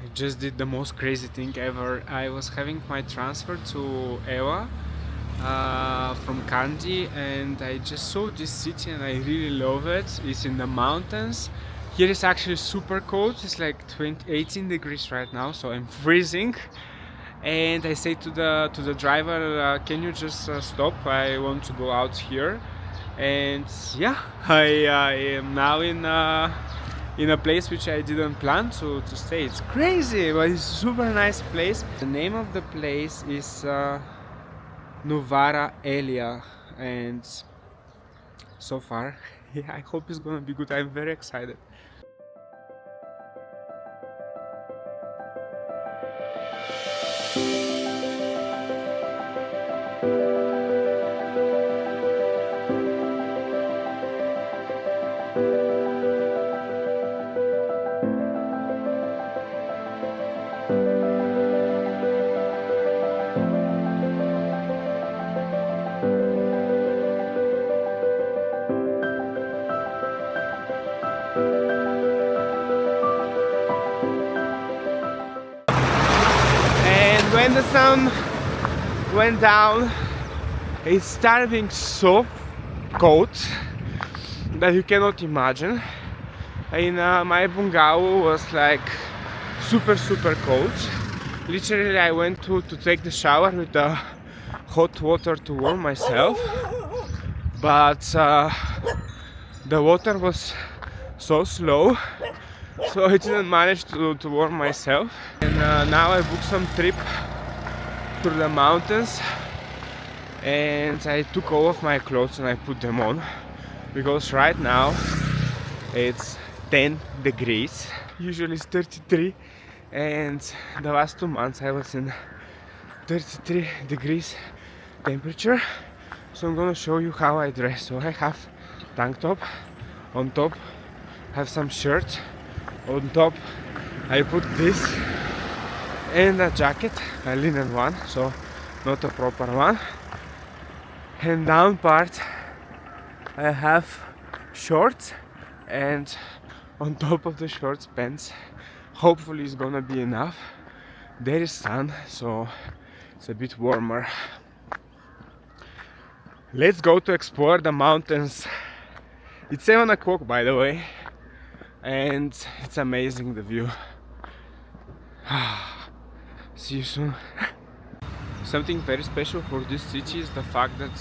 I just did the most crazy thing ever. I was having my transfer to Ewa from Kandy, and I just saw this city and I really love it. It's in the mountains. Here is actually super cold. It's like 18 degrees right now, so I'm freezing. And I say to the driver, can you just stop? I want to go out here. And yeah, I am now in a place which I didn't plan to stay. It's crazy, but it's a super nice place. The name of the place is Nuwara Eliya, and so far, yeah, I hope it's gonna be good. I'm very excited. And when the sun went down, it started being so cold that you cannot imagine. In my bungalow was like super cold. Literally, I went to take the shower with the hot water to warm myself, but the water was so slow, so I didn't manage to warm myself. And now I booked some trip through the mountains, and I took all of my clothes and I put them on, because right now it's 10 degrees. Usually it's 33, and the last 2 months I was in 33 degrees temperature. So I'm gonna show you how I dress. So I have tank top, on top have some shirt, on top I put this, and a jacket, a linen one, so not a proper one. And down part I have shorts, and on top of the shorts pants. Hopefully it's gonna be enough. There is sun, so it's a bit warmer. Let's go to explore the mountains. It's 7 o'clock, by the way, and it's amazing, the view. See you soon. Something very special for this city is the fact that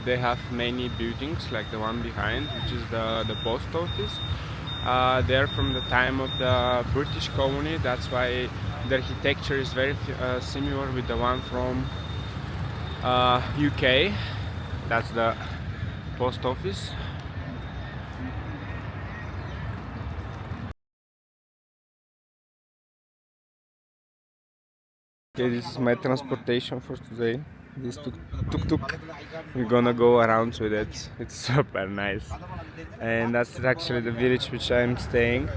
they have many buildings, like the one behind, which is the post office. They're from the time of the British colony. That's why the architecture is very similar with the one from UK. That's the post office. Okay, this is my transportation for today. This tuk-tuk. We're gonna go around with it. It's super nice. And that's actually the village which I'm staying.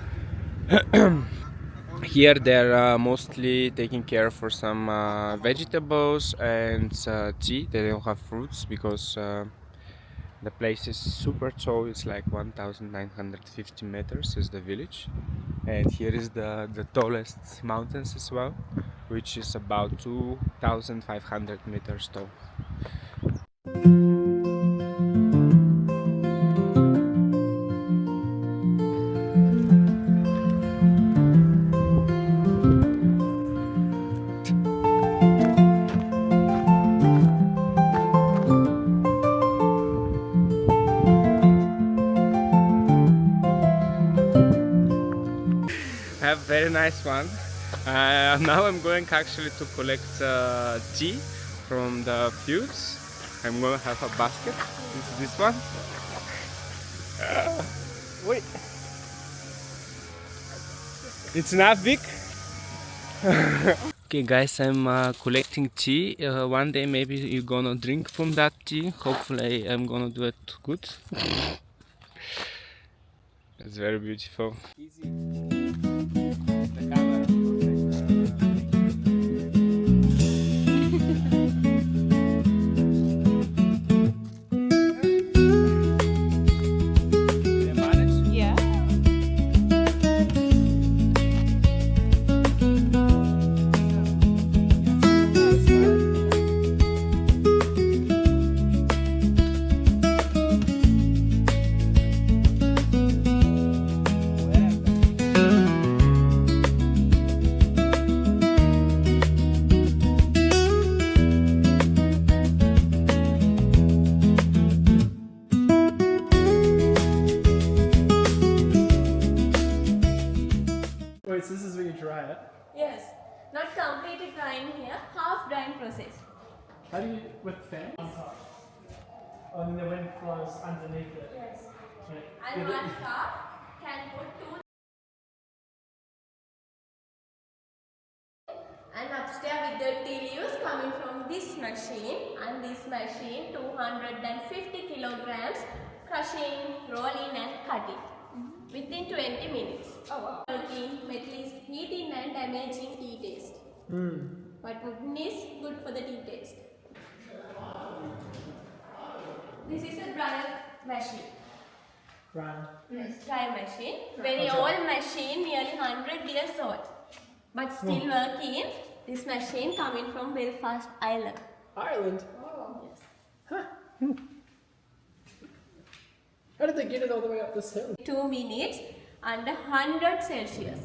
Here they're mostly taking care for some vegetables and tea. They don't have fruits because the place is super tall. It's like 1950 meters is the village. And here is the tallest mountains as well, which is about 2500 meters tall. Have very nice one. Now I'm going actually to collect tea from the fields. I'm gonna have a basket. It's this one. Wait. It's not big. Okay guys, I'm collecting tea. One day maybe you're gonna drink from that tea. Hopefully I'm gonna do it good. It's very beautiful. Easy. you dry it. Yes. Not completely drying here, half drying process. How do you, with fan? On top. Oh, and the wind flows underneath it. Yes. Right. And one cup can put 2. And upstairs with the tea leaves coming from this machine, and this machine 250 kilograms crushing, rolling and cutting within 20 minutes. Oh wow. Metal is heating and damaging tea taste. But wooden is good for the tea taste. This is a dryer machine. Run. Yes, dryer machine. Very old machine, nearly 100 years old. But still working. This machine coming from Belfast, Ireland. Ireland? Oh. Yes. Huh. How did they get it all the way up this hill? 2 minutes under 100 Celsius.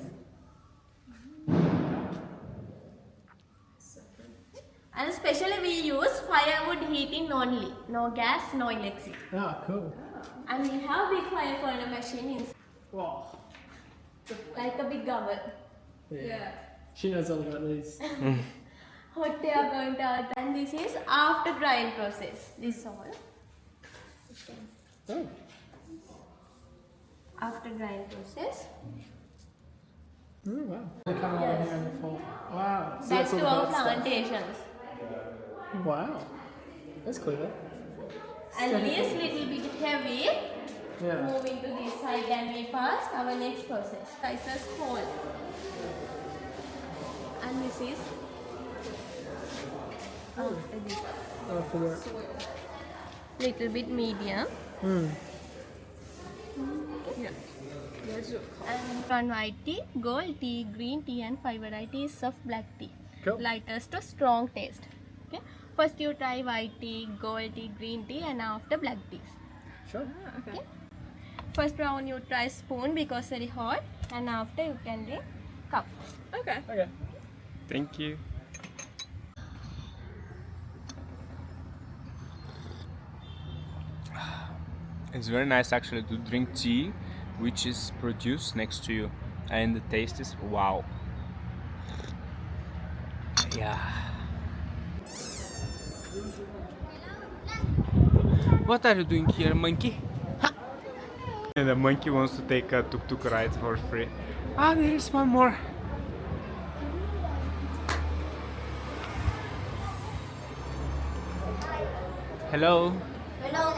And especially we use firewood heating only. No gas, no electricity. Ah, cool. And we have big fire burner machine in, Wow. like a big oven. Yeah. She knows all about these. Hot air burnt out. And this is after drying process. This all. Oh. After drying process. Oh, wow. They come over Yes. here in the fall. Wow. So That's all to our about stuff. plantations. Wow. That's clever. And this little bit heavy. Yeah. Moving to this side and we pass our next process. Slices whole. And this is after this. Oh, for work. Little bit medium. Yeah. And one white tea, gold tea, green tea and 5 varieties of black tea. Cool. Lightest to strong taste. Okay. First you try white tea, gold tea, green tea and after black teas. Sure. Okay. First round you try spoon because very hot and after you can drink cup. Okay. Okay. Thank you. It's very nice actually to drink tea which is produced next to you, and the taste is wow. Yeah. What are you doing here, monkey? Ha! And the monkey wants to take a tuk-tuk ride for free. Ah, there is one more. Hello. Hello.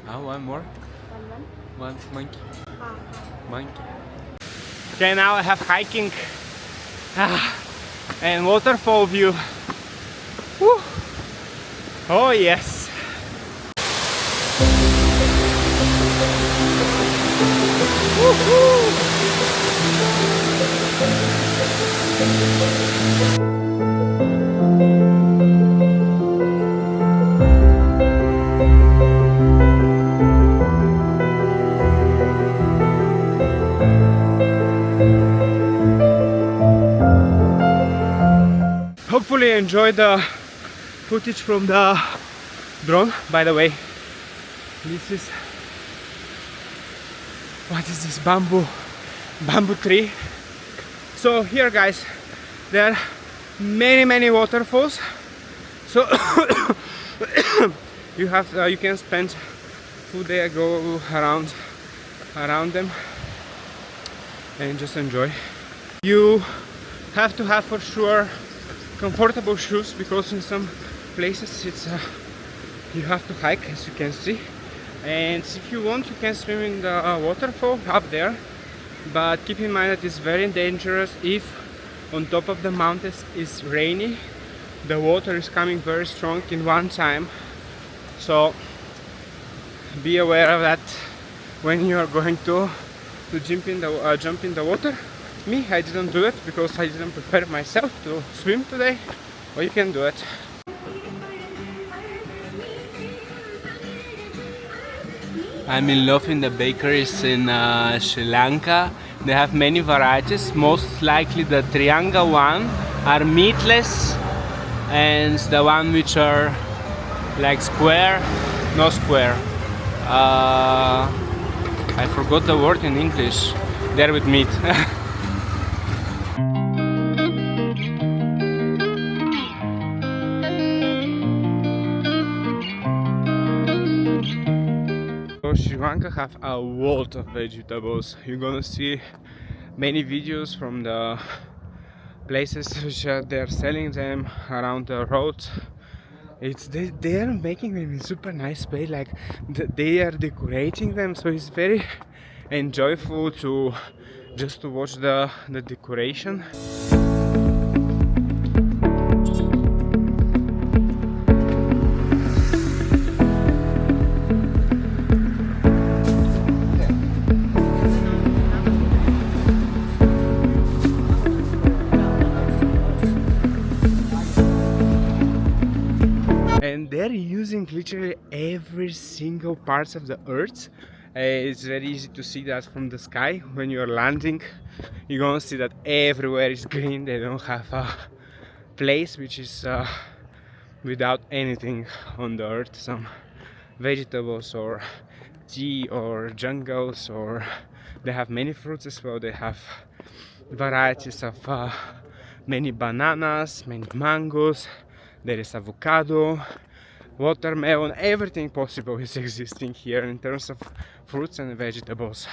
Ah, one more. One monkey. Monkey. Okay, now I have hiking and waterfall view. Woo. Oh yes. Woohoo. Hopefully you enjoyed the footage from the drone. By the way, this is, what is this, bamboo tree. So here guys, there are many waterfalls, so you can spend full day, go around them and just enjoy. You have to have for sure comfortable shoes because in some places it's you have to hike, as you can see, and if you want you can swim in the waterfall up there, but keep in mind that it's very dangerous if on top of the mountains is rainy. The water is coming very strong in one time, so be aware of that when you are going to jump in the water. Me, I didn't do it because I didn't prepare myself to swim today, but you can do it. I'm in love in the bakeries in Sri Lanka. They have many varieties. Most likely the triangle one are meatless, and the one which are like square, no square. I forgot the word in English. They're with meat. Lanka have a lot of vegetables. You're gonna see many videos from the places which they're selling them around the roads. They are making them in super nice way, like they are decorating them, so it's very enjoyable to just to watch the decoration. And they're using literally every single parts of the earth. It's very easy to see that from the sky. When you're landing, you're gonna see that everywhere is green. They don't have a place which is without anything on the earth, some vegetables or tea or jungles, or they have many fruits as well. They have varieties of many bananas, many mangoes, there is avocado, watermelon, everything possible is existing here in terms of fruits and vegetables.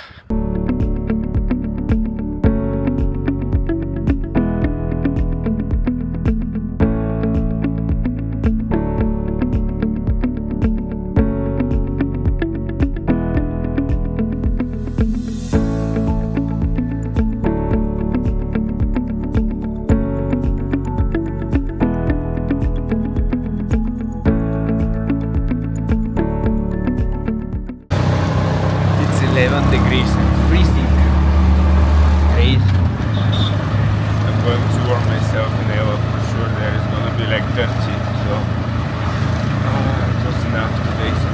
It's 11 degrees and freezing. Crazy. I'm going to warm myself in Elo for sure. There is gonna be like 30, so it was enough today. So